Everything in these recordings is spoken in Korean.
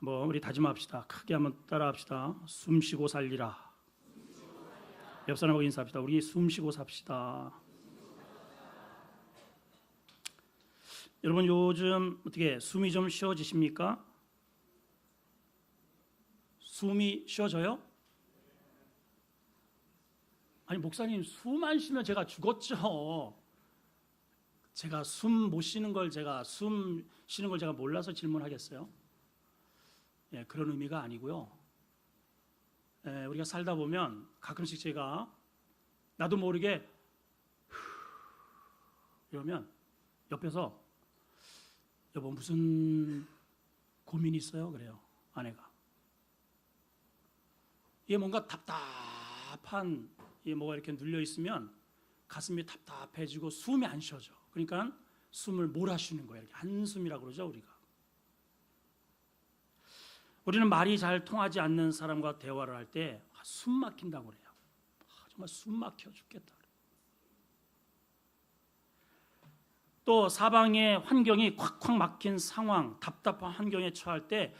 한번 우리 다짐합시다. 크게 한번 따라합시다. 숨 쉬고 살리라. 옆 사람하고 인사합시다. 우리 숨 쉬고 삽시다. 여러분 요즘 어떻게 숨이 좀 쉬어지십니까? 숨이 쉬어져요? 아니 목사님 숨 안 쉬면 제가 죽었죠. 제가 숨 못 쉬는 걸 숨 쉬는 걸 제가 몰라서 질문하겠어요? 예, 그런 의미가 아니고요. 우리가 살다 보면 가끔씩 제가 나도 모르게 이러면 옆에서 여보 무슨 고민이 있어요? 그래요. 아내가. 이게 뭔가 답답한 이게 뭐가 이렇게 눌려 있으면 가슴이 답답해지고 숨이 안 쉬어져. 그러니까 숨을 몰아쉬는 거예요. 이렇게 한숨이라고 그러죠, 우리가. 우리는 말이 잘 통하지 않는 사람과 대화를 할 때 숨 막힌다고 그래요. 정말 숨 막혀 죽겠다. 또 사방의 환경이 콱콱 막힌 상황, 답답한 환경에 처할 때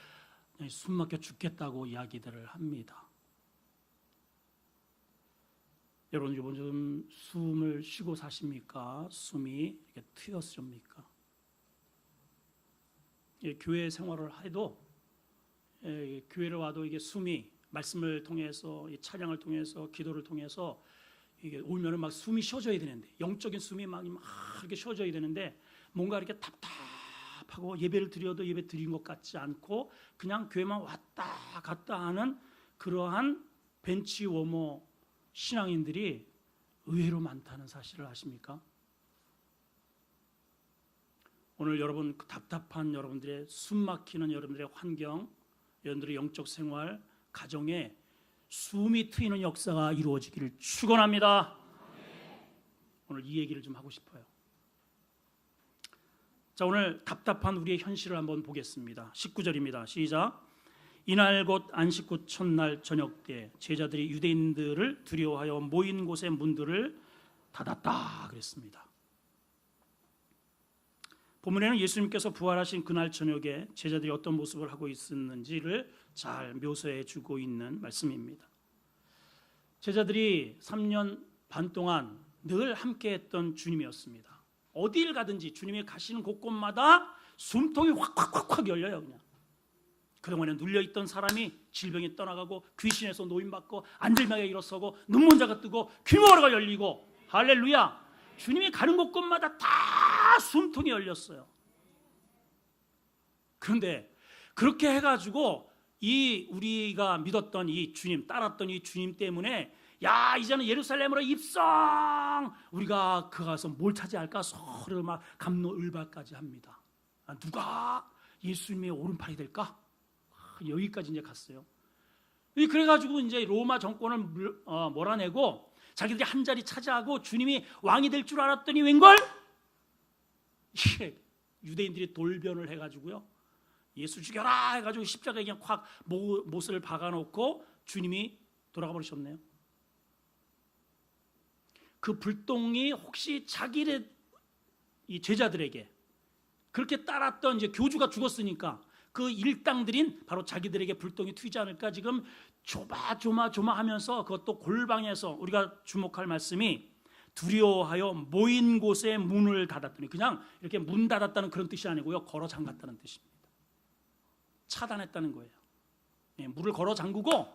숨 막혀 죽겠다고 이야기들을 합니다. 여러분 요즘 숨을 쉬고 사십니까? 숨이 이렇게 트였습니까? 교회 생활을 해도 교회를 와도 이게 숨이 말씀을 통해서 찬양을 통해서 기도를 통해서 이게 오면은 막 숨이 쉬어져야 되는데 영적인 숨이 막 이렇게 쉬어져야 되는데 뭔가 이렇게 답답하고 예배를 드려도 예배 드린 것 같지 않고 그냥 교회만 왔다 갔다 하는 그러한 벤치 워머 신앙인들이 의외로 많다는 사실을 아십니까? 오늘 여러분 그 답답한 여러분들의 숨 막히는 여러분들의 환경, 여러분들의 영적 생활, 가정에 숨이 트이는 역사가 이루어지기를 축원합니다. 오늘 이 얘기를 좀 하고 싶어요. 자, 오늘 답답한 우리의 현실을 한번 보겠습니다. 19절입니다. 시작. 이날 곧 안식 후 첫날 저녁 때 제자들이 유대인들을 두려워하여 모인 곳의 문들을 닫았다 그랬습니다. 본문에는 예수님께서 부활하신 그날 저녁에 제자들이 어떤 모습을 하고 있었는지를 잘 묘사해 주고 있는 말씀입니다. 제자들이 3년 반 동안 늘 함께했던 주님이었습니다. 어딜 가든지 주님이 가시는 곳곳마다 숨통이 확 열려요. 그냥 그동안에 눌려있던 사람이 질병이 떠나가고 귀신에서 노임받고 안들명에 일어서고 눈먼자가 뜨고 귀머거리가 열리고 할렐루야. 주님이 가는 곳곳마다 다 숨통이 열렸어요. 그런데 그렇게 해가지고 이 우리가 믿었던 이 주님, 따랐던 이 주님 때문에 야 이제는 예루살렘으로 입성, 우리가 그 가서 뭘 차지할까 서로 막 갑론을박까지 합니다. 누가 예수님의 오른팔이 될까? 여기까지 이제 갔어요. 그래가지고 이제 로마 정권을 몰아내고 자기들이 한 자리 차지하고 주님이 왕이 될 줄 알았더니 웬걸? 유대인들이 돌변을 해가지고요. 예수 죽여라 해가지고 십자가에 그냥 확 못을 박아놓고 주님이 돌아가 버리셨네요. 그 불똥이 혹시 자기의 이 제자들에게 그렇게 따랐던 이제 교주가 죽었으니까 그 일당들인 바로 자기들에게 불똥이 튀지 않을까 지금 조마조마하면서 그것도 골방에서 우리가 주목할 말씀이 두려워하여 모인 곳에 문을 닫았더니 그냥 이렇게 문 닫았다는 그런 뜻이 아니고요. 걸어 잠갔다는 뜻입니다. 차단했다는 거예요. 문을 걸어 잠그고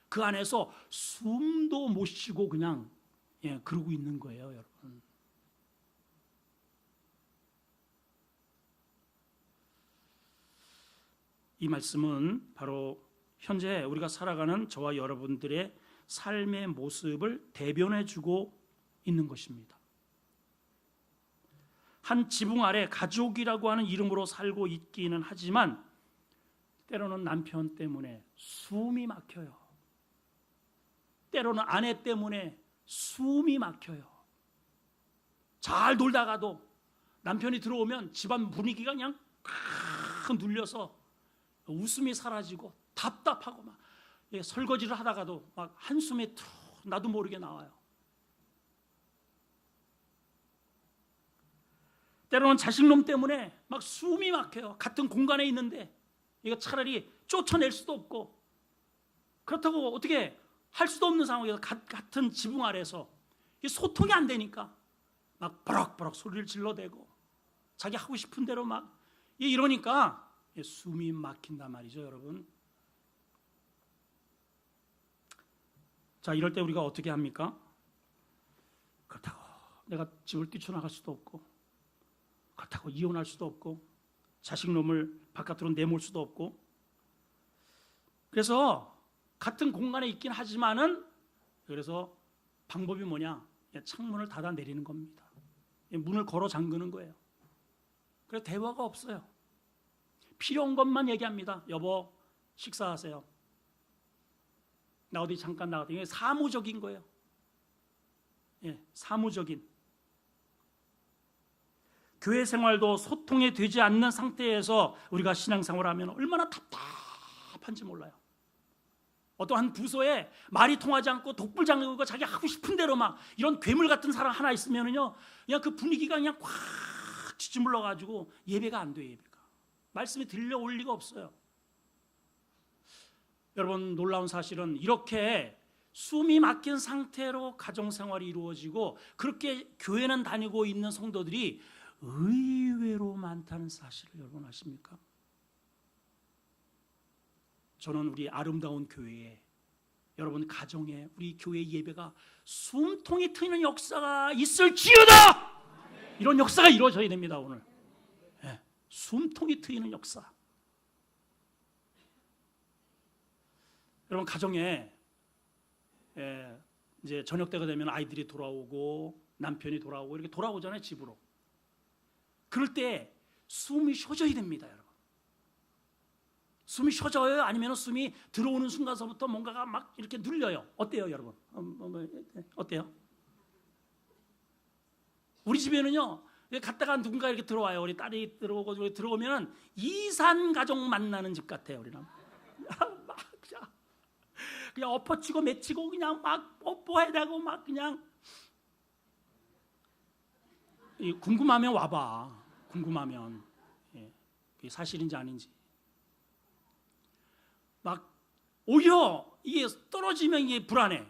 그 안에서 숨도 못 쉬고 그냥 그러고 있는 거예요, 여러분. 이 말씀은 바로 현재 우리가 살아가는 저와 여러분들의 삶의 모습을 대변해주고 있는 것입니다. 한 지붕 아래 가족이라고 하는 이름으로 살고 있기는 하지만 때로는 남편 때문에 숨이 막혀요. 때로는 아내 때문에 숨이 막혀요. 잘 놀다가도 남편이 들어오면 집안 분위기가 그냥 칵 눌려서 웃음이 사라지고 답답하고 막 설거지를 하다가도 막 한숨이 툭 나도 모르게 나와요. 때로는 자식놈 때문에 막 숨이 막혀요. 같은 공간에 있는데 이거 차라리 쫓아낼 수도 없고, 그렇다고 어떻게 할 수도 없는 상황에서 같은 지붕 아래에서 소통이 안 되니까 막 버럭버럭 소리를 질러대고 자기 하고 싶은 대로 막 이러니까 숨이 막힌단 말이죠, 여러분. 자, 이럴 때 우리가 어떻게 합니까? 그렇다고 내가 집을 뛰쳐나갈 수도 없고, 그렇다고 이혼할 수도 없고, 자식 놈을 바깥으로 내몰 수도 없고, 그래서 같은 공간에 있긴 하지만은, 그래서 방법이 뭐냐? 창문을 닫아 내리는 겁니다. 문을 걸어 잠그는 거예요. 그래서 대화가 없어요. 필요한 것만 얘기합니다. 여보, 식사하세요. 나 어디 잠깐 나갔다. 이게 사무적인 거예요. 사무적인. 교회 생활도 소통이 되지 않는 상태에서 우리가 신앙생활을 하면 얼마나 답답한지 몰라요. 어떠한 부서에 말이 통하지 않고 독불장군이고 자기 하고 싶은 대로 막 이런 괴물 같은 사람 하나 있으면은요, 그냥 그 분위기가 그냥 꽉 쥐물러 가지고 예배가 안 돼요. 예배가 말씀이 들려올 리가 없어요. 여러분, 놀라운 사실은 이렇게 숨이 막힌 상태로 가정생활이 이루어지고 그렇게 교회는 다니고 있는 성도들이 의외로 많다는 사실을 여러분 아십니까? 저는 우리 아름다운 교회에, 여러분 가정에, 우리 교회 예배가 숨통이 트이는 역사가 있을지어다! 이런 역사가 이루어져야 됩니다. 오늘 숨통이 트이는 역사. 여러분, 가정에 이제 저녁 때가 되면 아이들이 돌아오고 남편이 돌아오고 이렇게 돌아오잖아요, 집으로. 그럴 때 숨이 쉬어져야 됩니다, 여러분. 숨이 쉬어져요? 아니면 숨이 들어오는 순간서부터 뭔가가 막 이렇게 눌려요? 어때요, 여러분? 어때요? 우리 집에는요, 갔다가 누군가 이렇게 들어와요. 우리 딸이 들어오고 들어오면 이산 가족 만나는 집 같아요, 우리는. 막 그냥 엎어치고 맺히고 그냥 막 뽀뽀해대고 막 그냥. 궁금하면 와봐. 궁금하면. 그게 사실인지 아닌지. 막 오히려 이게 떨어지면 이게 불안해.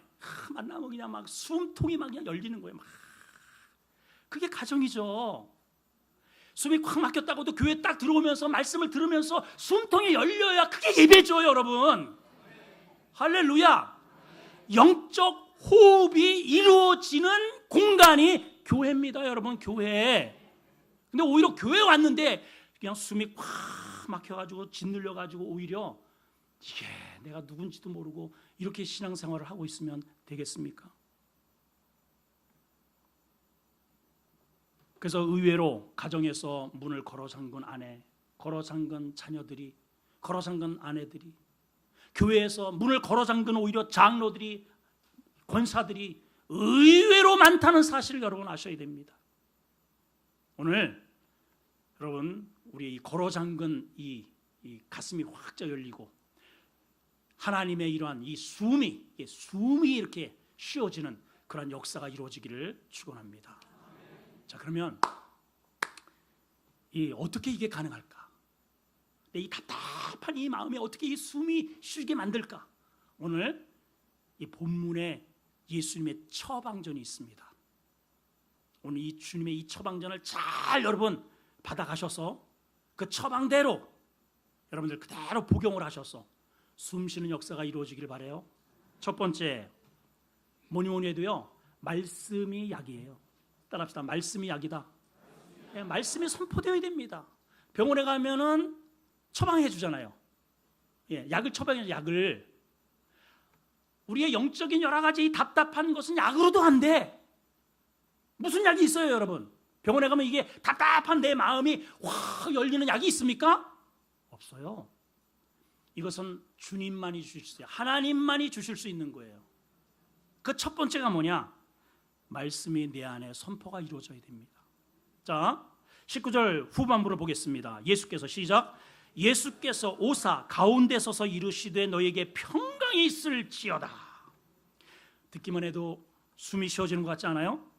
만나면 그냥 막 숨통이 막 그냥 열리는 거예요. 막. 그게 가정이죠. 숨이 콱 막혔다고도 교회 딱 들어오면서 말씀을 들으면서 숨통이 열려야 그게 예배죠, 여러분. 할렐루야. 영적 호흡이 이루어지는 공간이 교회입니다, 여러분. 교회. 근데 오히려 교회 왔는데 그냥 숨이 콱 막혀가지고 짓눌려가지고 오히려 이게 내가 누군지도 모르고 이렇게 신앙생활을 하고 있으면 되겠습니까? 그래서 의외로 가정에서 문을 걸어 잠근 아내, 걸어 잠근 자녀들이, 걸어 잠근 아내들이, 교회에서 문을 걸어 잠근 오히려 장로들이, 권사들이 의외로 많다는 사실을 여러분 아셔야 됩니다. 오늘 여러분, 우리 걸어 잠근 이 가슴이 확 열리고 하나님의 이러한 이 숨이 이렇게 쉬어지는 그런 역사가 이루어지기를 축원합니다. 자, 그러면 어떻게 이게 가능할까? 이 답답한 이 마음에 어떻게 이 숨이 쉬게 만들까? 오늘 이 본문에 예수님의 처방전이 있습니다. 오늘 이 주님의 이 처방전을 잘 여러분 받아가셔서 그 처방대로 여러분들 그대로 복용을 하셔서 숨 쉬는 역사가 이루어지길 바라요. 첫 번째, 뭐니 해도요, 말씀이 약이에요. 따라합시다. 말씀이 약이다. 말씀이 선포되어야 됩니다. 병원에 가면은 처방해 주잖아요. 약을 처방해, 약을. 우리의 영적인 여러 가지 답답한 것은 약으로도 안 돼. 무슨 약이 있어요, 여러분? 병원에 가면 이게 답답한 내 마음이 확 열리는 약이 있습니까? 없어요. 이것은 주님만이 주실 수 있어요. 하나님만이 주실 수 있는 거예요. 그 첫 번째가 뭐냐? 말씀이 내 안에 선포가 이루어져야 됩니다. 자, 19절 후반부를 보겠습니다. 예수께서 시작. 예수께서 오사 가운데 서서 이르시되 너에게 평강이 있을지어다. 듣기만 해도 숨이 쉬어지는 것 같지 않아요?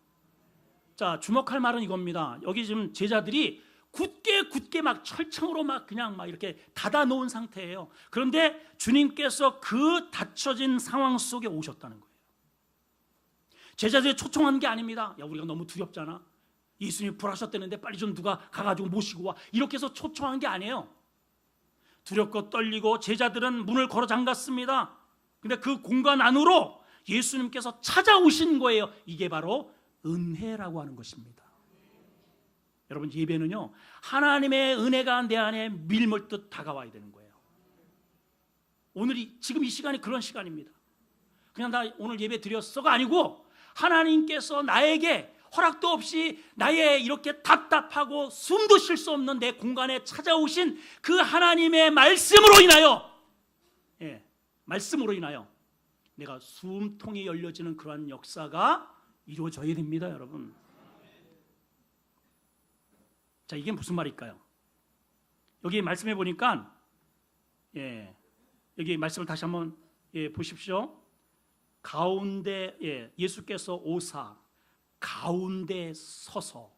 자, 주목할 말은 이겁니다. 여기 지금 제자들이 굳게 막 철창으로 막 그냥 막 이렇게 닫아 놓은 상태예요. 그런데 주님께서 그 닫혀진 상황 속에 오셨다는 거예요. 제자들이 초청한 게 아닙니다. 야, 우리가 너무 두렵잖아. 예수님이 불하셨다는데 빨리 좀 누가 가가지고 모시고 와. 이렇게 해서 초청한 게 아니에요. 두렵고 떨리고 제자들은 문을 걸어 잠갔습니다. 근데 그 공간 안으로 예수님께서 찾아오신 거예요. 이게 바로 은혜라고 하는 것입니다. 여러분, 예배는요, 하나님의 은혜가 내 안에 밀물듯 다가와야 되는 거예요. 오늘이 지금 이 시간이 그런 시간입니다. 그냥 나 오늘 예배 드렸어가 아니고 하나님께서 나에게 허락도 없이 나의 이렇게 답답하고 숨도 쉴 수 없는 내 공간에 찾아오신 그 하나님의 말씀으로 인하여, 말씀으로 인하여 내가 숨통이 열려지는 그러한 역사가 이루어져야 됩니다, 여러분. 자, 이게 무슨 말일까요? 여기 말씀해 보니까, 여기 말씀을 다시 한번 보십시오. 가운데, 예수께서 오사 가운데 서서,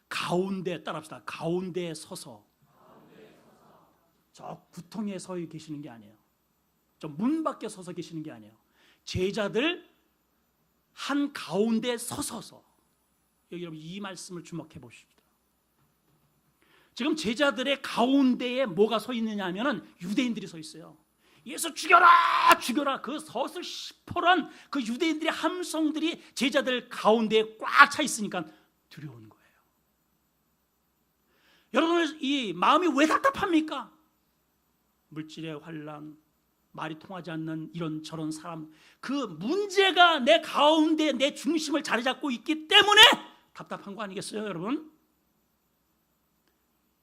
가운데 따라합시다. 가운데 서서. 저 구덩이에 서 계시는 게 아니에요. 저 문 밖에 서서 계시는 게 아니에요. 제자들 한 가운데 서서. 여기 여러분, 이 말씀을 주목해 보십시다. 지금 제자들의 가운데에 뭐가 서 있느냐 하면은 유대인들이 서 있어요. 예수 죽여라 죽여라, 그 섯을 시퍼런 그 유대인들의 함성들이 제자들 가운데에 꽉 차 있으니까 두려운 거예요. 여러분, 이 마음이 왜 답답합니까? 물질의 환란, 말이 통하지 않는 이런 저런 사람, 그 문제가 내 가운데 내 중심을 자리 잡고 있기 때문에 답답한 거 아니겠어요, 여러분?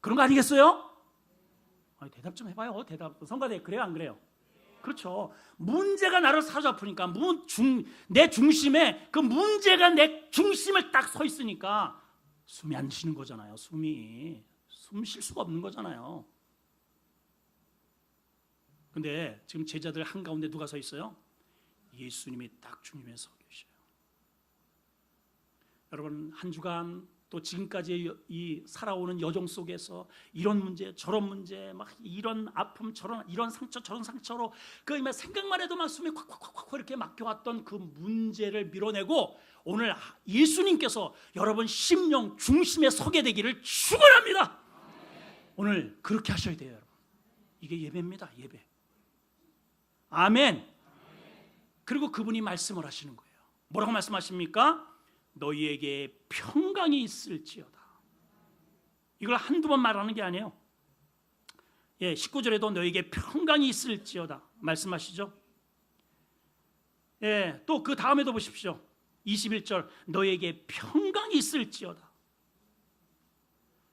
그런 거 아니겠어요? 대답 좀 해봐요. 대답. 성가대, 그래요 안 그래요? 그렇죠. 문제가 나를 사로잡으니까, 내 중심에 그 문제가 내 중심을 딱 서 있으니까 숨이 안 쉬는 거잖아요. 숨 쉴 수가 없는 거잖아요. 근데 지금 제자들 한가운데 누가 서 있어요? 예수님이 딱 중심에 서 계셔요. 여러분, 한 주간 또 지금까지 이 살아오는 여정 속에서 이런 문제 저런 문제, 막 이런 아픔 이런 상처 저런 상처로 그 생각만 해도 막 숨이 콱콱콱콱 이렇게 막혀왔던 그 문제를 밀어내고 오늘 예수님께서 여러분 심령 중심에 서게 되기를 축원합니다. 오늘 그렇게 하셔야 돼요, 여러분. 이게 예배입니다, 예배. 아멘. 그리고 그분이 말씀을 하시는 거예요. 뭐라고 말씀하십니까? 너희에게 평강이 있을지어다. 이걸 한두 번 말하는 게 아니에요. 19절에도 너희에게 평강이 있을지어다 말씀하시죠. 또 그 다음에도 보십시오. 21절, 너희에게 평강이 있을지어다.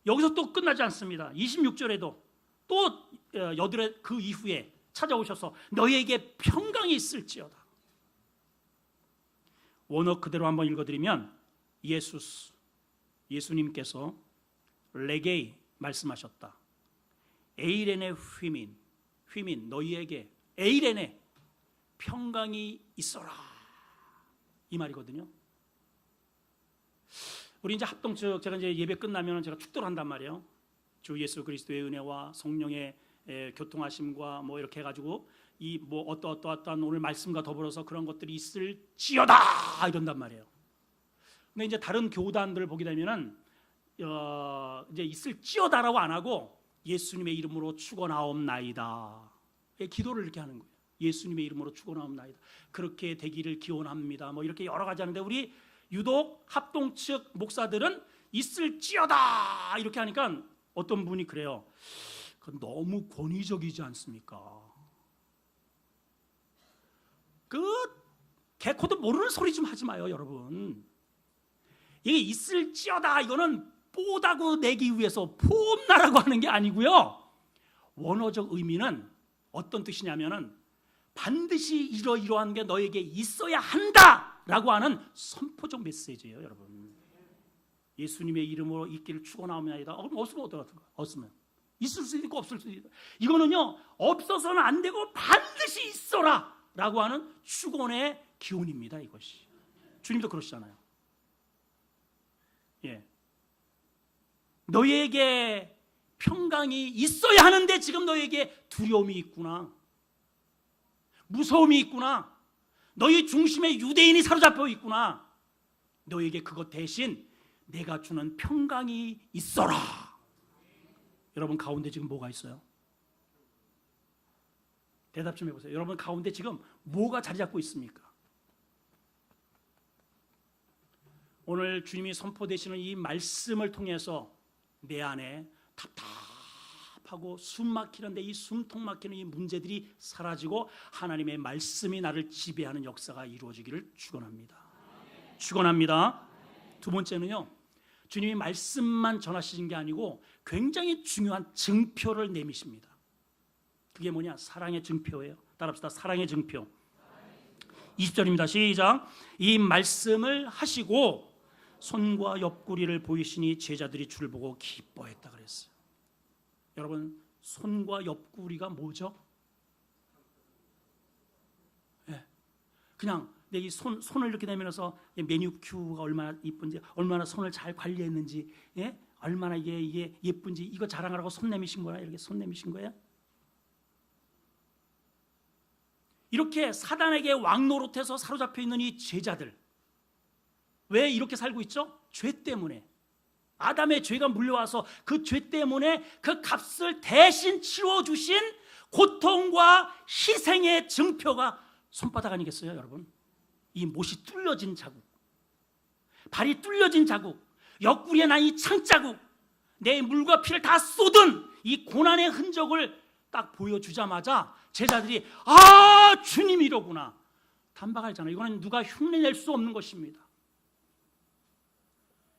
여기서 또 끝나지 않습니다. 26절에도 또 여드레 그 이후에 찾아오셔서 너희에게 평강이 있을지어다. 원어 그대로 한번 읽어드리면, 예수님께서 레게이 말씀하셨다. 에이렌의 휘민 너희에게 에이렌의 평강이 있어라, 이 말이거든요. 우리 이제 합동 측, 제가 이제 예배 끝나면 제가 축도를 한단 말이에요. 주 예수 그리스도의 은혜와 성령의 교통하심과 뭐 이렇게 해가지고 이 뭐 어떠한 오늘 말씀과 더불어서 그런 것들이 있을지어다 이런단 말이에요. 근데 이제 다른 교단들을 보게 되면은 이제 있을지어다라고 안 하고 예수님의 이름으로 축원하옵나이다, 기도를 이렇게 하는 거예요. 예수님의 이름으로 축원하옵나이다, 그렇게 되기를 기원합니다, 뭐 이렇게 여러 가지 하는데, 우리 유독 합동 측 목사들은 있을지어다 이렇게 하니까 어떤 분이 그래요. 그건 너무 권위적이지 않습니까? 그 개코도 모르는 소리 좀 하지 마요, 여러분. 이게 있을지어다, 이거는 뽀다구 내기 위해서 폼나라고 하는 게 아니고요. 원어적 의미는 어떤 뜻이냐면은 반드시 이러이러한 게 너에게 있어야 한다라고 하는 선포적 메시지예요, 여러분. 예수님의 이름으로 있기를 축원하옵나이다. 그럼 없으면 있을 수도 있고 없을 수도 있고, 이거는요 없어서는 안 되고 반드시 있어라라고 하는 축원의 기원입니다. 이것이 주님도 그러시잖아요. 너희에게 평강이 있어야 하는데 지금 너희에게 두려움이 있구나, 무서움이 있구나, 너희 중심에 유대인이 사로잡혀 있구나. 너희에게 그것 대신 내가 주는 평강이 있어라. 여러분 가운데 지금 뭐가 있어요? 대답 좀 해보세요. 여러분 가운데 지금 뭐가 자리 잡고 있습니까? 오늘 주님이 선포되시는 이 말씀을 통해서 내 안에 답답하고 숨 막히는데 이 숨통 막히는 이 문제들이 사라지고 하나님의 말씀이 나를 지배하는 역사가 이루어지기를 축원합니다. 축원합니다. 두 번째는요, 주님이 말씀만 전하시는 게 아니고 굉장히 중요한 증표를 내미십니다. 그게 뭐냐? 사랑의 증표예요. 따라합시다. 사랑의 증표. 20절입니다. 시작. 이 말씀을 하시고 손과 옆구리를 보이시니 제자들이 주를 보고 기뻐했다 그랬어요. 여러분, 손과 옆구리가 뭐죠? 그냥 내 이 손을 이렇게 내밀어서 매니큐어가 얼마나 이쁜지, 얼마나 손을 잘 관리했는지, 얼마나 이게 예쁜지 이거 자랑하라고 손 내미신 거야? 이렇게 손 내미신 거야? 이렇게 사단에게 왕노릇해서 사로잡혀 있는 이 제자들, 왜 이렇게 살고 있죠? 죄 때문에. 아담의 죄가 물려와서 그 죄 때문에 그 값을 대신 치러주신 고통과 희생의 증표가 손바닥 아니겠어요, 여러분? 이 못이 뚫려진 자국, 발이 뚫려진 자국, 옆구리에 난 이 창자국, 내 물과 피를 다 쏟은 이 고난의 흔적을 딱 보여주자마자 제자들이 아, 주님이 이러구나 단박하잖아요. 이거는 누가 흉내낼 수 없는 것입니다.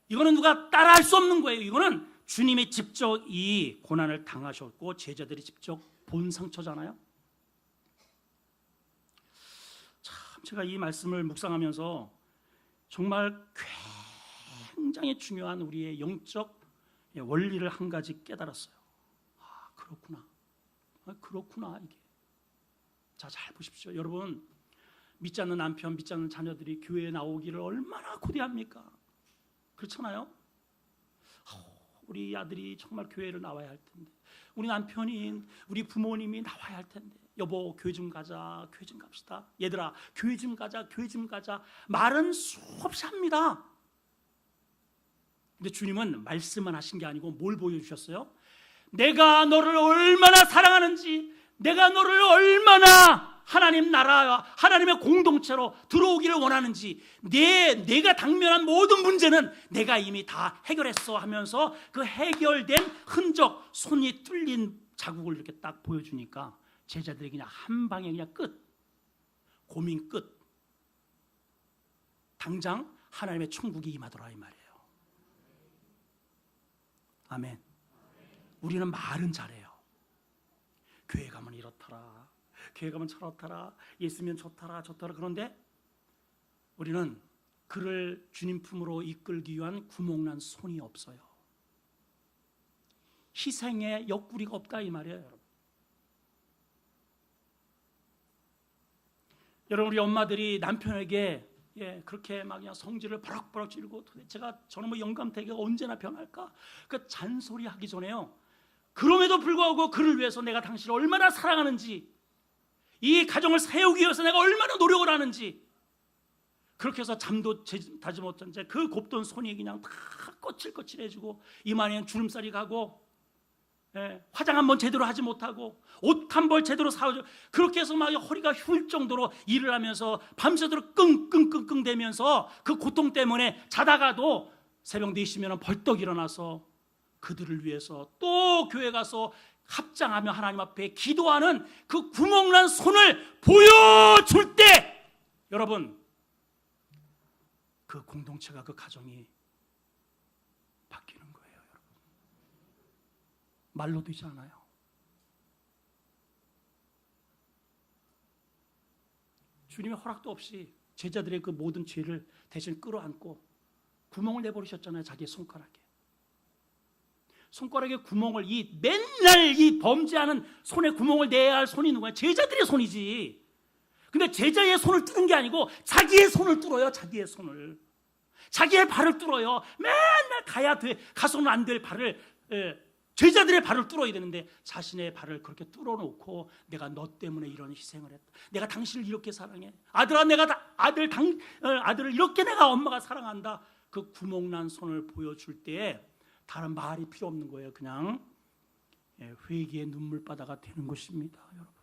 이거는 누가 따라할 수 없는 거예요. 이거는 주님이 직접 이 고난을 당하셨고 제자들이 직접 본 상처잖아요. 참, 제가 이 말씀을 묵상하면서 정말 굉장히 중요한 우리의 영적 원리를 한 가지 깨달았어요. 아, 그렇구나 이게. 자, 잘 보십시오. 여러분, 믿지 않는 남편, 믿지 않는 자녀들이 교회에 나오기를 얼마나 고대합니까? 그렇잖아요. 우리 아들이 정말 교회를 나와야 할 텐데, 우리 남편이, 우리 부모님이 나와야 할 텐데, 여보 교회 좀 가자, 교회 좀 갑시다. 얘들아 교회 좀 가자, 교회 좀 가자. 말은 수없이 합니다. 근데 주님은 말씀만 하신 게 아니고 뭘 보여주셨어요? 내가 너를 얼마나 사랑하는지, 내가 너를 얼마나 하나님 나라와 하나님의 공동체로 들어오기를 원하는지, 내가 당면한 모든 문제는 내가 이미 다 해결했어 하면서 그 해결된 흔적, 손이 뚫린 자국을 이렇게 딱 보여주니까 제자들이 그냥 한 방에 그냥 끝, 고민 끝, 당장 하나님의 천국이 임하더라 이 말이에요. 아멘. 우리는 말은 잘해요. 교회 가면 이렇더라, 교회 가면 저렇더라, 예수면 좋더라. 그런데 우리는 그를 주님 품으로 이끌기 위한 구멍난 손이 없어요. 희생의 옆구리가 없다 이 말이에요, 여러분. 여러분, 우리 엄마들이 남편에게 그렇게 막 그냥 성질을 버럭버럭 지르고 도대체가 저는 뭐 영감태계가 언제나 변할까? 그 잔소리 하기 전에요, 그럼에도 불구하고 그를 위해서 내가 당신을 얼마나 사랑하는지, 이 가정을 세우기 위해서 내가 얼마나 노력을 하는지, 그렇게 해서 잠도 자지 못한 채 그 곱던 손이 그냥 다 거칠거칠해지고 이마에는 주름살이 가고, 화장 한번 제대로 하지 못하고 옷 한 벌 제대로 사오죠. 그렇게 해서 막 허리가 휘을 정도로 일을 하면서 밤새도록 끙끙끙끙 대면서 그 고통 때문에 자다가도 새벽 4시면 벌떡 일어나서 그들을 위해서 또 교회 가서 합장하며 하나님 앞에 기도하는 그 구멍난 손을 보여줄 때, 여러분, 그 공동체가, 그 가정이 바뀌는 거예요. 여러분, 말로 되지 않아요. 주님의 허락도 없이 제자들의 그 모든 죄를 대신 끌어안고 구멍을 내버리셨잖아요. 자기의 손가락에 구멍을, 이 맨날 이 범죄하는 손에 구멍을 내야 할 손이 누구야? 제자들의 손이지. 근데 제자의 손을 뚫은 게 아니고 자기의 손을 뚫어요. 자기의 손을 자기의 발을 뚫어요. 맨날 가서는 안 될 발을, 제자들의 발을 뚫어야 되는데 자신의 발을 그렇게 뚫어놓고 내가 너 때문에 이런 희생을 했다. 내가 당신을 이렇게 사랑해. 아들아, 내가 아들을 이렇게 내가 엄마가 사랑한다. 그 구멍난 손을 보여줄 때에 다른 말이 필요 없는 거예요. 그냥 회개의 눈물바다가 되는 것입니다. 여러분,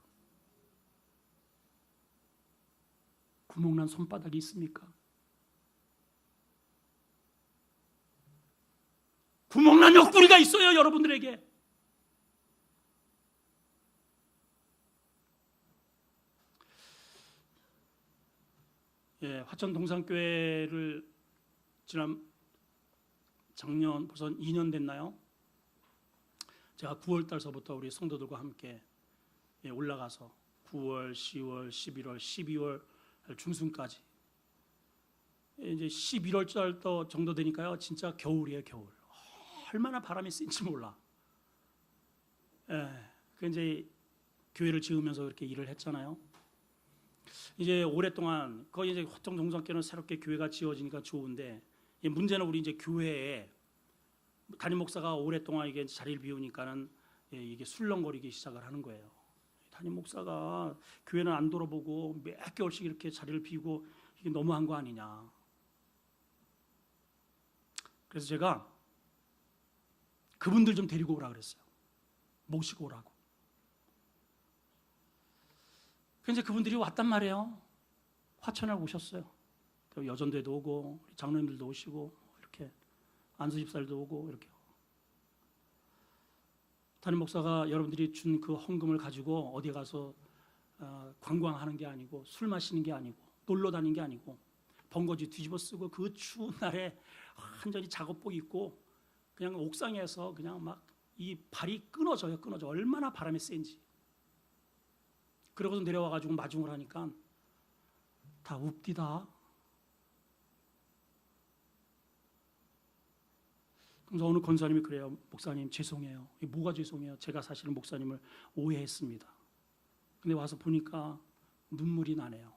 구멍난 손바닥이 있습니까? 구멍난 옆구리가 있어요, 여러분들에게. 화천 동산교회를 작년 벌써 2년 됐나요? 제가 9월 달서부터 우리 성도들과 함께 올라가서 9월, 10월, 11월, 12월 중순까지 이제 11월 달 정도 되니까요, 진짜 겨울이에요, 겨울. 얼마나 바람이 센지 몰라. 그 이제 교회를 지으면서 그렇게 일을 했잖아요. 이제 오랫동안 거의 이제 화천 동산교회는 새롭게 교회가 지어지니까 좋은데, 문제는 우리 이제 교회에 담임 목사가 오랫동안 이게 자리를 비우니까는 이게 술렁거리기 시작을 하는 거예요. 담임 목사가 교회는 안 돌아보고 몇 개월씩 이렇게 자리를 비우고 이게 너무한 거 아니냐. 그래서 제가 그분들 좀 데리고 오라 그랬어요. 모시고 오라고. 그래서 그분들이 왔단 말이에요. 화천에 오셨어요. 여전도에도 오고 장로님들도 오시고 이렇게 안수집사들도 오고 이렇게. 담임 목사가 여러분들이 준 그 헌금을 가지고 어디 가서 관광하는 게 아니고 술 마시는 게 아니고 놀러 다니는 게 아니고 번거지 뒤집어 쓰고 그 추운 날에 완전히 작업복 입고 그냥 옥상에서 그냥 막 이 발이 끊어져. 얼마나 바람이 센지. 그러고서 내려와가지고 마중을 하니까 다 웁디다. 그래서 어느 권사님이 그래요. 목사님 죄송해요. 뭐가 죄송해요? 제가 사실은 목사님을 오해했습니다. 근데 와서 보니까 눈물이 나네요.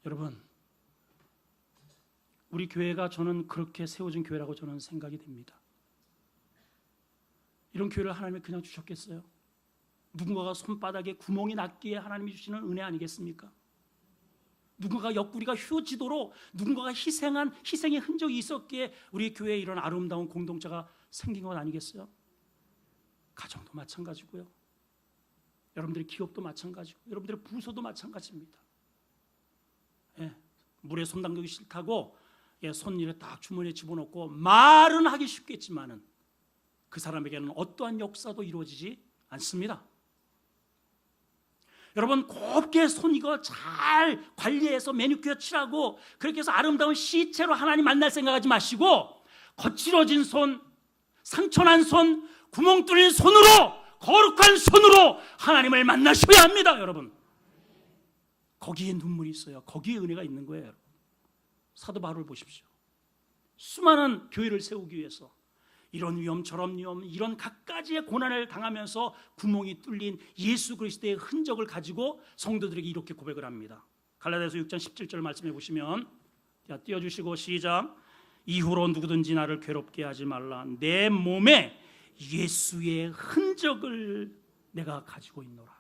여러분, 우리 교회가 저는 그렇게 세워진 교회라고 저는 생각이 됩니다. 이런 교회를 하나님이 그냥 주셨겠어요? 누군가가 손바닥에 구멍이 났기에 하나님이 주시는 은혜 아니겠습니까? 누군가가 옆구리가 휘어지도록 누군가가 희생의 흔적이 있었기에 우리 교회에 이런 아름다운 공동체가 생긴 것 아니겠어요? 가정도 마찬가지고요. 여러분들의 기업도 마찬가지고 여러분들의 부서도 마찬가지입니다. 물에 손 담그기 싫다고 손 이렇게 딱 주머니에 집어넣고 말은 하기 쉽겠지만은 그 사람에게는 어떠한 역사도 이루어지지 않습니다. 여러분, 곱게 손 이거 잘 관리해서 매니큐어 칠하고 그렇게 해서 아름다운 시체로 하나님 만날 생각하지 마시고 거칠어진 손, 상처난 손, 구멍 뚫린 손으로, 거룩한 손으로 하나님을 만나셔야 합니다. 여러분, 거기에 눈물이 있어요. 거기에 은혜가 있는 거예요. 여러분, 사도 바울을 보십시오. 수많은 교회를 세우기 위해서 이런 위험 저런 위험 이런 갖가지의 고난을 당하면서 구멍이 뚫린 예수 그리스도의 흔적을 가지고 성도들에게 이렇게 고백을 합니다. 갈라디아서 6장 17절 말씀해 보시면, 띄워주시고 시작. 이후로 누구든지 나를 괴롭게 하지 말라. 내 몸에 예수의 흔적을 내가 가지고 있노라.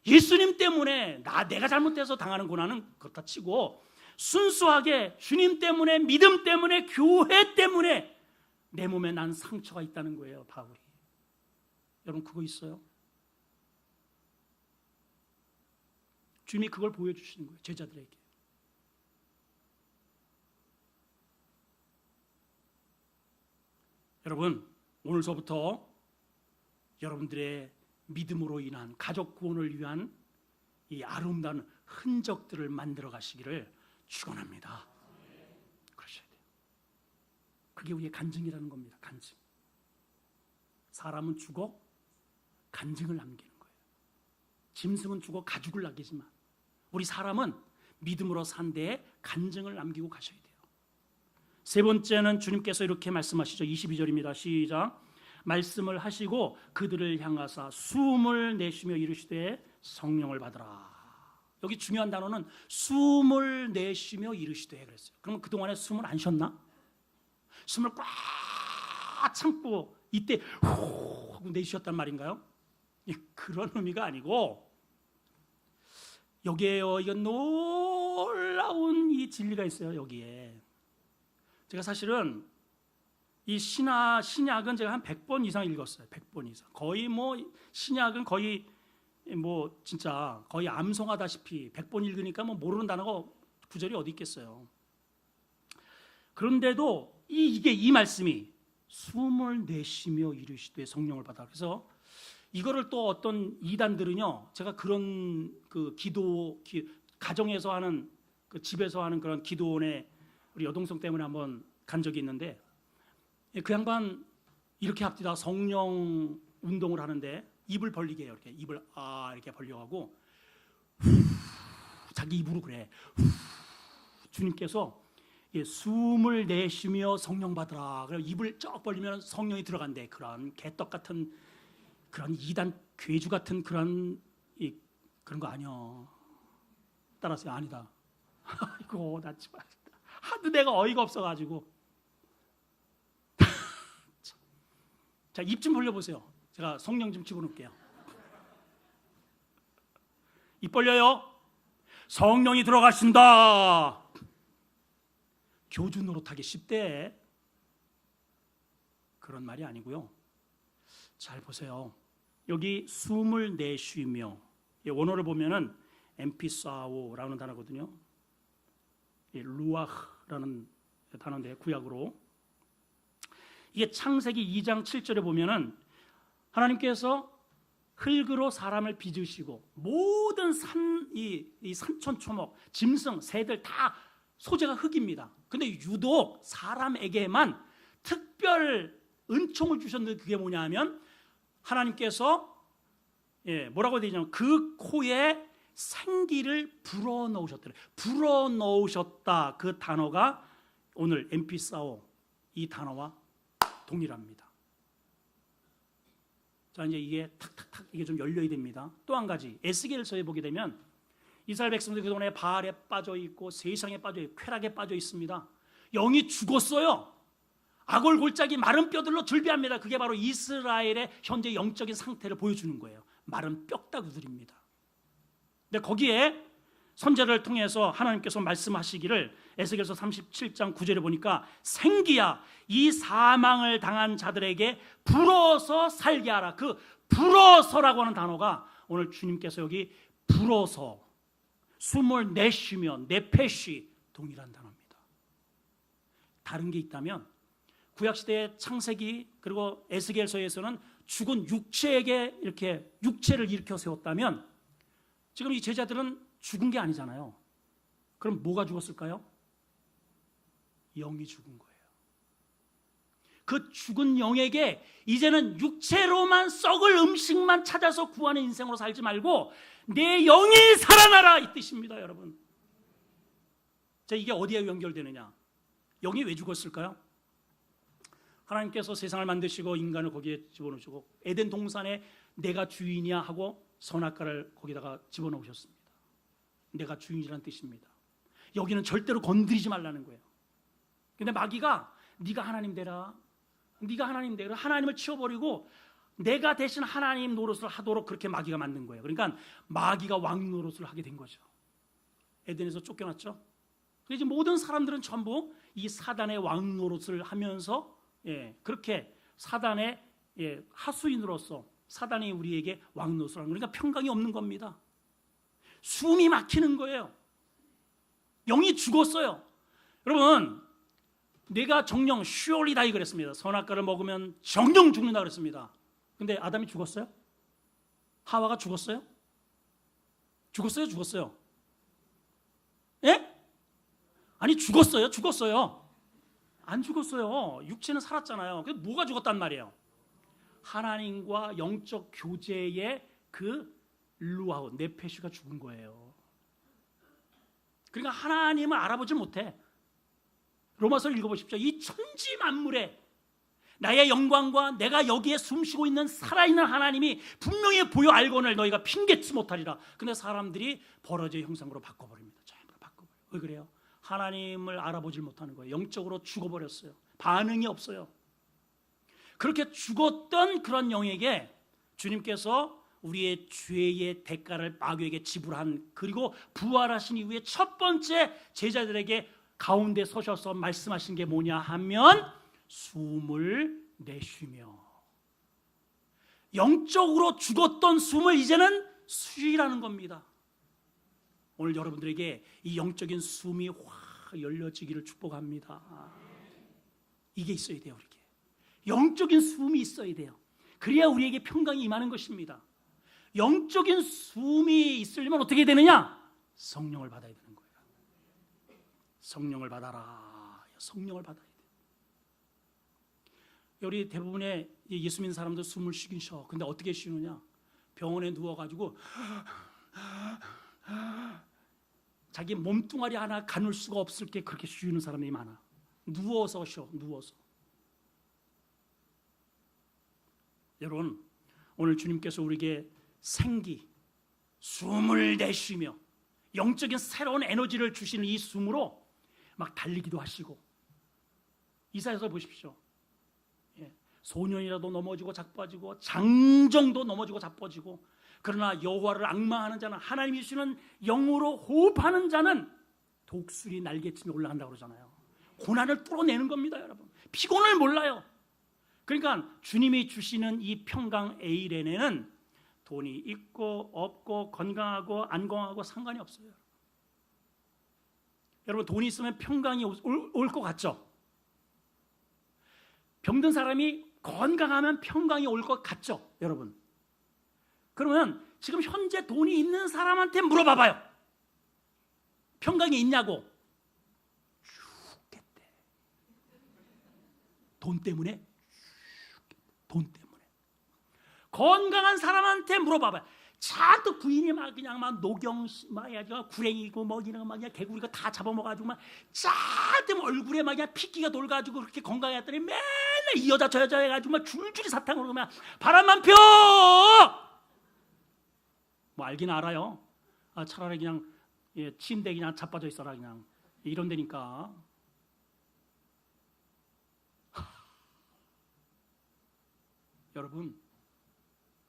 예수님 때문에 내가 잘못해서 당하는 고난은 그렇다 치고 순수하게 주님 때문에, 믿음 때문에, 교회 때문에 내 몸에 난 상처가 있다는 거예요. 바울이. 여러분, 그거 있어요? 주님이 그걸 보여주시는 거예요, 제자들에게. 여러분, 오늘서부터 여러분들의 믿음으로 인한 가족 구원을 위한 이 아름다운 흔적들을 만들어 가시기를 축원합니다. 그러셔야 돼요. 그게 우리의 간증이라는 겁니다. 간증. 사람은 죽어 간증을 남기는 거예요. 짐승은 죽어 가죽을 남기지만 우리 사람은 믿음으로 산 데에 간증을 남기고 가셔야 돼요. 세 번째는 주님께서 이렇게 말씀하시죠. 22절입니다. 시작. 말씀을 하시고 그들을 향하사 숨을 내쉬며 이르시되 성령을 받으라. 여기 중요한 단어는 숨을 내쉬며 이르시되 그랬어요. 그러면 그동안에 숨을 안 쉬었나? 숨을 꽉 참고 이때 후 하고 내쉬었단 말인가요? 그런 의미가 아니고 여기에요, 이건 놀라운 이 진리가 있어요. 여기에 제가 사실은 이 신약은 제가 한 100번 이상 읽었어요. 100번 이상. 거의 뭐 신약은 거의 뭐 진짜 거의 암송하다시피 100번 읽으니까 뭐 모르는 단어가 구절이 어디 있겠어요. 그런데도 이 말씀이 숨을 내쉬며 이르시되 성령을 받아. 그래서 이거를 또 어떤 이단들은요, 제가 그런 그 가정에서 하는 그 집에서 하는 그런 기도원에 우리 여동생 때문에 한번 간 적이 있는데 그 양반 이렇게 합디다. 성령 운동을 하는데 입을 벌리게 해요. 이렇게 입을 이렇게 벌려가고 자기 입으로 그래. 주님께서 숨을 내쉬며 성령 받으라. 그리고 입을 쩍 벌리면 성령이 들어간대. 그런 개떡 같은 그런 이단 괴주 같은 그런 거 아니야. 따라서 아니다. 아이고 나 정말 하도 내가 어이가 없어가지고. 자, 입 좀 벌려보세요. 제가 성령 좀 집어넣을게요. 입 벌려요. 성령이 들어가신다. 교주 노릇하기 쉽대. 그런 말이 아니고요. 잘 보세요. 여기 숨을 내쉬며 원어를 보면은 엠피사오라는 단어거든요. 루아흐라는 단어인데 구약으로 이게 창세기 2장 7절에 보면은 하나님께서 흙으로 사람을 빚으시고 모든 이 산천초목, 짐승, 새들 다 소재가 흙입니다. 근데 유독 사람에게만 특별 은총을 주셨는데 그게 뭐냐 하면 하나님께서 뭐라고 되냐면 그 코에 생기를 불어넣으셨더래요. 불어넣으셨다. 그 단어가 오늘 엠피사오 이 단어와 동일합니다. 자, 이제 이게 탁탁탁 이게 좀 열려야 됩니다. 또 한 가지 에스겔서에 보게 되면 이스라엘 백성들이 그동안에 바알에 빠져 있고 세상에 빠져 있고 쾌락에 빠져 있습니다. 영이 죽었어요. 아골골짜기 마른 뼈들로 즐비합니다. 그게 바로 이스라엘의 현재 영적인 상태를 보여주는 거예요. 마른 뼈다구들입니다. 근데 거기에 선지자를 통해서 하나님께서 말씀하시기를 에스겔서 37장 9절에 보니까 생기야 이 사망을 당한 자들에게 불어서 살게 하라. 그 불어서라고 하는 단어가 오늘 주님께서 여기 불어서 숨을 내쉬며 네페시 동일한 단어입니다. 다른 게 있다면 구약시대의 창세기 그리고 에스겔서에서는 죽은 육체에게 이렇게 육체를 일으켜 세웠다면 지금 이 제자들은 죽은 게 아니잖아요. 그럼 뭐가 죽었을까요? 영이 죽은 거예요. 그 죽은 영에게 이제는 육체로만 썩을 음식만 찾아서 구하는 인생으로 살지 말고 내 영이 살아나라 이 뜻입니다, 여러분. 자, 이게 어디에 연결되느냐? 영이 왜 죽었을까요? 하나님께서 세상을 만드시고 인간을 거기에 집어넣으시고 에덴 동산에 내가 주인이야 하고 선악과를 거기다가 집어넣으셨습니다. 내가 주인이라는 뜻입니다. 여기는 절대로 건드리지 말라는 거예요. 근데 마귀가 네가 하나님 되라. 네가 하나님 되라. 하나님을 치워버리고 내가 대신 하나님 노릇을 하도록 그렇게 마귀가 만든 거예요. 그러니까 마귀가 왕 노릇을 하게 된 거죠. 에덴에서 쫓겨났죠. 그래서 모든 사람들은 전부 이 사단의 왕 노릇을 하면서 그렇게 사단의 하수인으로서 사단이 우리에게 왕 노릇을 하는 거니까 평강이 없는 겁니다. 숨이 막히는 거예요. 영이 죽었어요. 여러분, 내가 정령 surely die 그랬습니다. 선악과를 먹으면 정령 죽는다 그랬습니다. 근데 아담이 죽었어요? 하와가 죽었어요? 죽었어요? 죽었어요? 예? 아니 죽었어요? 죽었어요. 안 죽었어요. 육체는 살았잖아요. 근데 뭐가 죽었단 말이에요? 하나님과 영적 교제의 그 루아우 네페시가 죽은 거예요. 그러니까 하나님을 알아보지 못해. 로마서 읽어보십시오. 이 천지 만물에 나의 영광과 내가 여기에 숨쉬고 있는 살아있는 하나님이 분명히 보여 알거늘 너희가 핑계치 못하리라. 근데 사람들이 버러지의 형상으로 바꿔버립니다. 전부 바꿔버려요. 왜 그래요? 하나님을 알아보질 못하는 거예요. 영적으로 죽어버렸어요. 반응이 없어요. 그렇게 죽었던 그런 영에게 주님께서 우리의 죄의 대가를 마귀에게 지불한, 그리고 부활하신 이후에 첫 번째 제자들에게 가운데 서셔서 말씀하신 게 뭐냐 하면 숨을 내쉬며, 영적으로 죽었던 숨을 이제는 쉬라는 겁니다. 오늘 여러분들에게 이 영적인 숨이 확 열려지기를 축복합니다. 이게 있어야 돼요. 우리에게 영적인 숨이 있어야 돼요. 그래야 우리에게 평강이 임하는 것입니다. 영적인 숨이 있으려면 어떻게 되느냐? 성령을 받아야 되는 거예요. 성령을 받아라. 성령을 받아야 돼요. 우리 대부분의 예수 믿는 사람들 숨을 쉬긴 쉬어. 근데 어떻게 쉬느냐? 병원에 누워가지고 자기 몸뚱아리 하나 가눌 수가 없을 게 그렇게 쉬는 사람이 많아. 누워서 쉬어. 누워서. 여러분, 오늘 주님께서 우리에게 생기, 숨을 내쉬며 영적인 새로운 에너지를 주시는 이 숨으로 막 달리기도 하시고, 이사야서 보십시오. 소년이라도 넘어지고 자빠지고 장정도 넘어지고 자빠지고, 그러나 여호와를 앙망하는 자는, 하나님이 주시는 영으로 호흡하는 자는 독수리 날개치며 올라간다고 그러잖아요. 고난을 뚫어내는 겁니다. 여러분, 피곤을 몰라요. 그러니까 주님이 주시는 이 평강 에이렌에는 돈이 있고 없고 건강하고 안 건강하고 상관이 없어요. 여러분, 돈이 있으면 평강이 올 것 같죠? 병든 사람이 건강하면 평강이 올 것 같죠? 여러분, 그러면 지금 현재 돈이 있는 사람한테 물어봐봐요. 평강이 있냐고. 죽겠대. 돈 때문에. 돈 때문에. 건강한 사람한테 물어봐봐요. 자도 부인이 막 그냥 막 노경 막 구랭이고 뭐 이런 막 그냥 개구리가 다 잡아먹어가지고 막 짜든 얼굴에 막 그냥 핏기가 돌가지고 그렇게 건강했더니 맨날 이 여자 저 여자 해가지고 막 줄줄이 사탕으로 그냥 바람만 펴. 뭐 알긴 알아요. 차라리 그냥 침대 그냥 자빠져 있어라 그냥 이런 데니까. 여러분,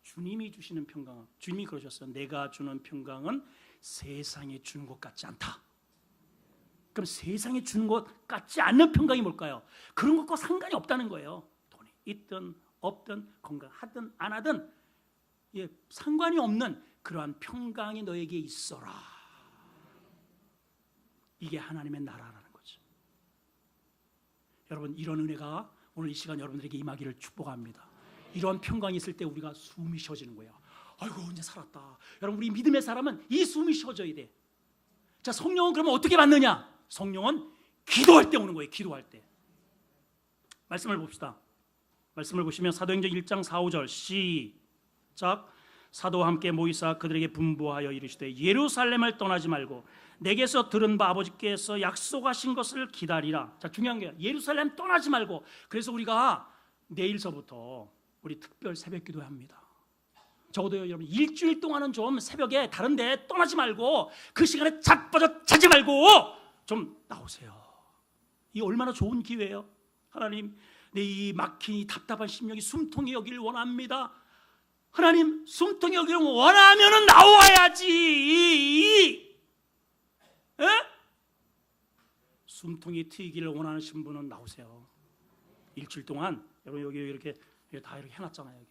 주님이 주시는 평강, 주님이 그러셨어요. 내가 주는 평강은 세상에 주는 것 같지 않다. 그럼 세상에 주는 것 같지 않는 평강이 뭘까요? 그런 것과 상관이 없다는 거예요. 돈이 있든 없든 건강하든 안 하든 상관이 없는 그러한 평강이 너에게 있어라. 이게 하나님의 나라라는 거죠. 여러분, 이런 은혜가 오늘 이 시간 여러분들에게 임하기를 축복합니다. 이러한 평강이 있을 때 우리가 숨이 쉬어지는 거예요. 아이고, 이제 살았다. 여러분, 우리 믿음의 사람은 이 숨이 쉬어져야 돼. 자, 성령은 그러면 어떻게 받느냐? 성령은 기도할 때 오는 거예요. 기도할 때. 말씀을 봅시다. 말씀을 보시면 사도행전 1장 4, 5절 시작. 사도와 함께 모이사 그들에게 분부하여 이르시되 예루살렘을 떠나지 말고 내게서 들은 바 아버지께서 약속하신 것을 기다리라. 자, 중요한 게 예루살렘 떠나지 말고. 그래서 우리가 내일서부터 우리 특별 새벽 기도 합니다. 적어도 여러분 일주일 동안은 좀 새벽에 다른 데 떠나지 말고 그 시간에 자빠져 자지 말고 좀 나오세요. 이 얼마나 좋은 기회예요. 하나님, 내 이 막힌 이 답답한 심령이 숨통이 여기를 원합니다. 하나님, 숨통이 여기를 원하면은 나와야지. 에? 숨통이 트이기를 원하시는 분은 나오세요. 일주일 동안 여러분 여기 이렇게 다 이렇게 해놨잖아요. 여기.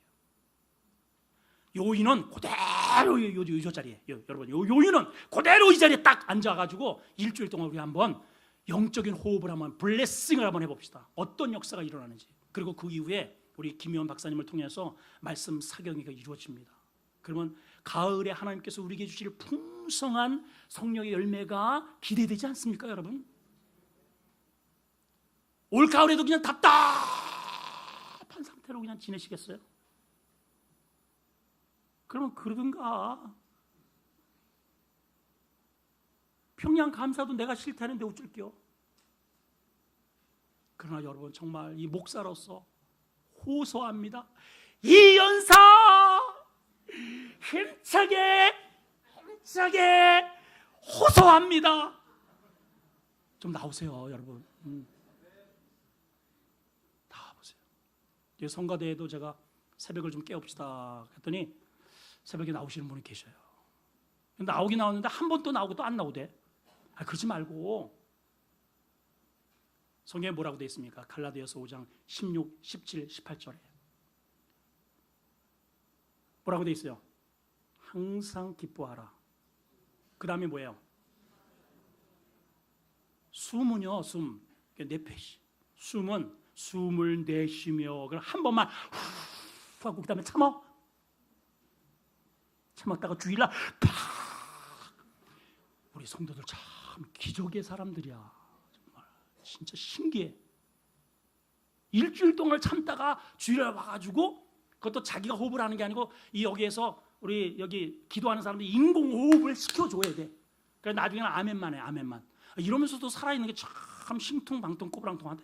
요인은 그대로 요 자리에, 여러분 요인은 그대로 이 자리에 딱 앉아가지고 일주일 동안 우리 한번 영적인 호흡을 한번 블레싱을 한번 해봅시다. 어떤 역사가 일어나는지. 그리고 그 이후에 우리 김효원 박사님을 통해서 말씀 사경이가 이루어집니다. 그러면 가을에 하나님께서 우리에게 주실 풍성한 성령의 열매가 기대되지 않습니까, 여러분? 올 가을에도 그냥 답답한 상태로 그냥 지내시겠어요? 그러면 그러든가. 평양 감사도 내가 싫다는데 어쩔게요. 그러나 여러분, 정말 이 목사로서 호소합니다. 이 연사 힘차게 호소합니다. 좀 나오세요, 여러분. 나와보세요. 성가대에도 제가 새벽을 좀 깨웁시다 했더니 새벽에 나오시는 분이 계셔요. 나오긴 나왔는데 한 번 또 나오고 또 안 나오대. 그러지 말고 성경에 뭐라고 되어 있습니까? 갈라디아서 5장 16, 17, 18절에 뭐라고 되어 있어요? 항상 기뻐하라. 그 다음에 뭐예요? 숨은요, 숨. 내페시. 숨은 숨을 내쉬며 한 번만 후 하고 그 다음에 참았다가 주일날 팍. 우리 성도들 참 기적의 사람들이야. 정말 진짜 신기해. 일주일 동안 참다가 주일날 와가지고 그것도 자기가 호흡을 하는 게 아니고 여기에서 우리 여기 기도하는 사람들이 인공호흡을 시켜줘야 돼. 그래서 나중에는 아멘만 해. 아멘만. 이러면서도 살아있는 게 참 신통방통 꼬부랑통하다.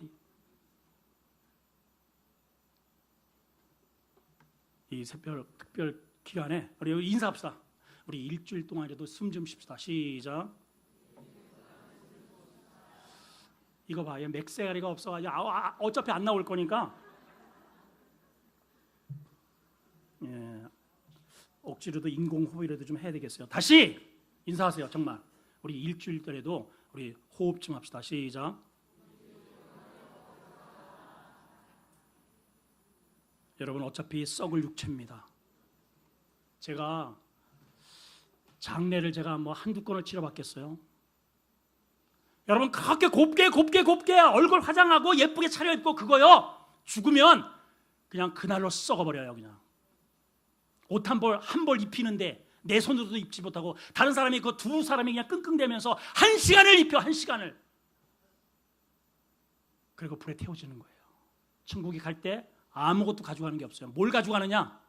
이 특별 기간에 우리 인사합시다. 우리 일주일 동안이라도 숨 좀 쉽시다. 시작. 이거 봐, 맥세가리가 없어가지고 어차피 안 나올 거니까 억지로도 인공호흡이라도 좀 해야 되겠어요. 다시 인사하세요. 정말 우리 일주일 동안에도 우리 호흡 좀 합시다. 시작. 여러분 어차피 썩을 육체입니다. 제가 장례를 제가 뭐 한두 건을 치러봤겠어요. 여러분 그렇게 곱게 얼굴 화장하고 예쁘게 차려입고 그거요. 죽으면 그냥 그날로 썩어버려요. 그냥 옷 한 벌 입히는데 내 손으로도 입지 못하고 다른 사람이 그 두 사람이 그냥 끙끙대면서 1시간을 입혀. 1시간을. 그리고 불에 태워지는 거예요. 천국에 갈 때 아무것도 가져가는 게 없어요. 뭘 가져가느냐?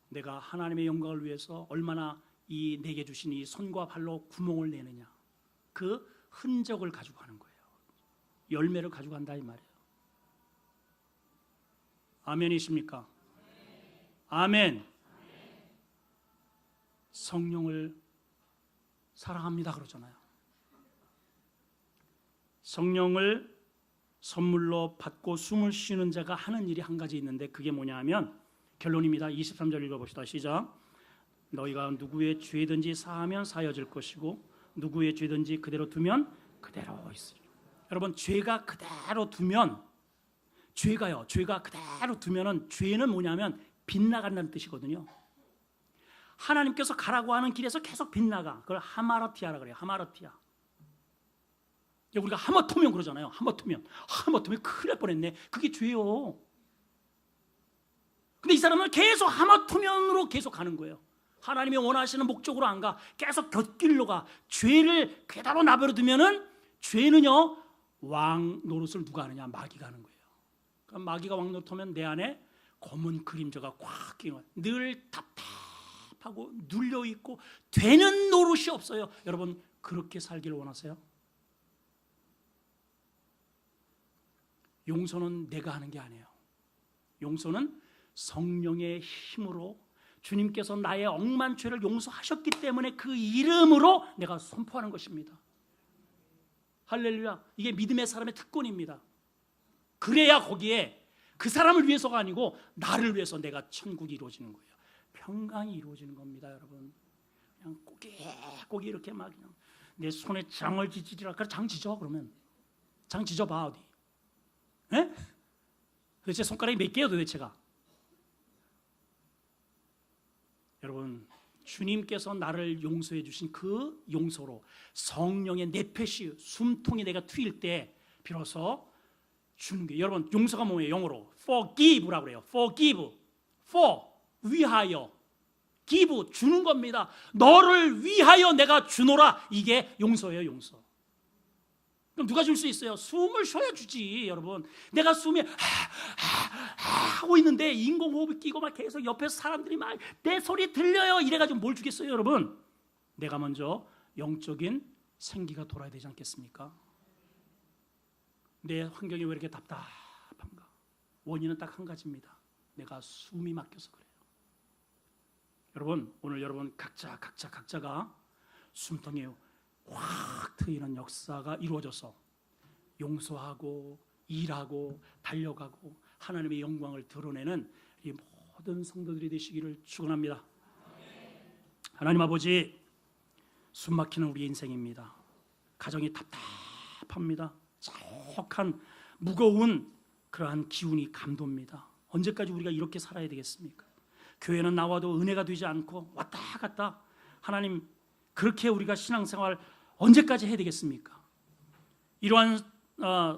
내가 하나님의 영광을 위해서 얼마나 내게 주신 이 손과 발로 구멍을 내느냐, 그 흔적을 가지고 가는 거예요. 열매를 가지고 간다 이 말이에요. 아멘이십니까? 아멘. 성령을 사랑합니다 그러잖아요. 성령을 선물로 받고 숨을 쉬는 자가 하는 일이 한 가지 있는데 그게 뭐냐 하면 결론입니다. 23절 읽어봅시다. 시작. 너희가 누구의 죄든지 사하면 사여질 것이고 누구의 죄든지 그대로 두면 그대로 있으리라. 여러분 죄가 그대로 두면 죄가 그대로 두면은 죄는 뭐냐면 빗나간다는 뜻이거든요. 하나님께서 가라고 하는 길에서 계속 빗나가. 그걸 하마르티아라 그래요. 하마르티아. 우리가 하마터면 그러잖아요. 하마터면 큰일 날 뻔했네. 그게 죄요. 근데 이 사람은 계속 하마터면으로 계속 가는 거예요. 하나님이 원하시는 목적으로 안 가. 계속 곁길로 가. 죄를 그대로 내버려두면은 죄는요 왕 노릇을 누가 하느냐? 마귀가 하는 거예요. 그러니까 마귀가 왕 노릇하면 내 안에 검은 그림자가 꽉 끼는 거예요. 늘 답답하고 눌려 있고 되는 노릇이 없어요. 여러분 그렇게 살기를 원하세요? 용서는 내가 하는 게 아니에요. 용서는 성령의 힘으로 주님께서 나의 억만 죄를 용서하셨기 때문에 그 이름으로 내가 선포하는 것입니다. 할렐루야. 이게 믿음의 사람의 특권입니다. 그래야 거기에 그 사람을 위해서가 아니고 나를 위해서 내가 천국이 이루어지는 거예요. 평강이 이루어지는 겁니다. 여러분 그냥 꼬기 이렇게 막 그냥 내 손에 장을 지지라. 그래 장 지져. 그러면 장 지져봐. 어디 도대체 손가락이 몇 개예요 도대체가? 여러분 주님께서 나를 용서해 주신 그 용서로 성령의 네페시 숨통이 내가 트일 때 비로소 주는 게 여러분 용서가 뭐예요? 영어로 forgive라고 그래요. forgive, for 위하여, give 주는 겁니다. 너를 위하여 내가 주노라. 이게 용서예요. 용서. 그럼 누가 줄 수 있어요? 숨을 쉬어야 주지. 여러분 내가 숨이 하고 있는데 인공호흡이 끼고 막 계속 옆에서 사람들이 막 내 소리 들려요 이래가지고 뭘 주겠어요? 여러분 내가 먼저 영적인 생기가 돌아야 되지 않겠습니까? 내 환경이 왜 이렇게 답답한가? 원인은 딱 한 가지입니다. 내가 숨이 막혀서 그래요. 여러분, 오늘 여러분 각자가 숨통에 확 트이는 역사가 이루어져서 용서하고 일하고 달려가고 하나님의 영광을 드러내는 이 모든 성도들이 되시기를 축원합니다. 하나님 아버지, 숨막히는 우리 인생입니다. 가정이 답답합니다. 자욱한 무거운 그러한 기운이 감돕니다. 언제까지 우리가 이렇게 살아야 되겠습니까? 교회는 나와도 은혜가 되지 않고 왔다 갔다. 하나님, 그렇게 우리가 신앙생활 언제까지 해야 되겠습니까? 이러한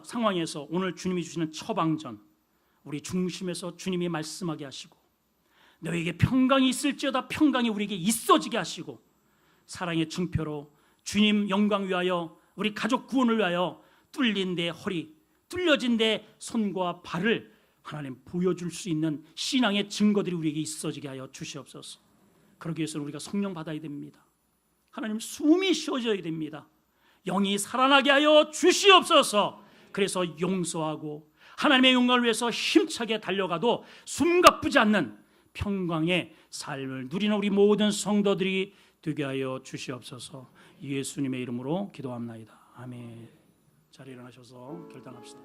상황에서 오늘 주님이 주시는 처방전, 우리 중심에서 주님이 말씀하게 하시고 너에게 평강이 있을지어다 평강이 우리에게 있어지게 하시고 사랑의 증표로 주님 영광 위하여 우리 가족 구원을 위하여 뚫린 데 허리, 뚫려진 데 손과 발을 하나님 보여줄 수 있는 신앙의 증거들이 우리에게 있어지게 하여 주시옵소서. 그러기 위해서는 우리가 성령 받아야 됩니다. 하나님 숨이 쉬어져야 됩니다. 영이 살아나게 하여 주시옵소서. 그래서 용서하고 하나님의 영광을 위해서 힘차게 달려가도 숨가쁘지 않는 평강의 삶을 누리는 우리 모든 성도들이 되게 하여 주시옵소서. 예수님의 이름으로 기도합나이다. 아멘. 자리에 일어나셔서 결단합시다.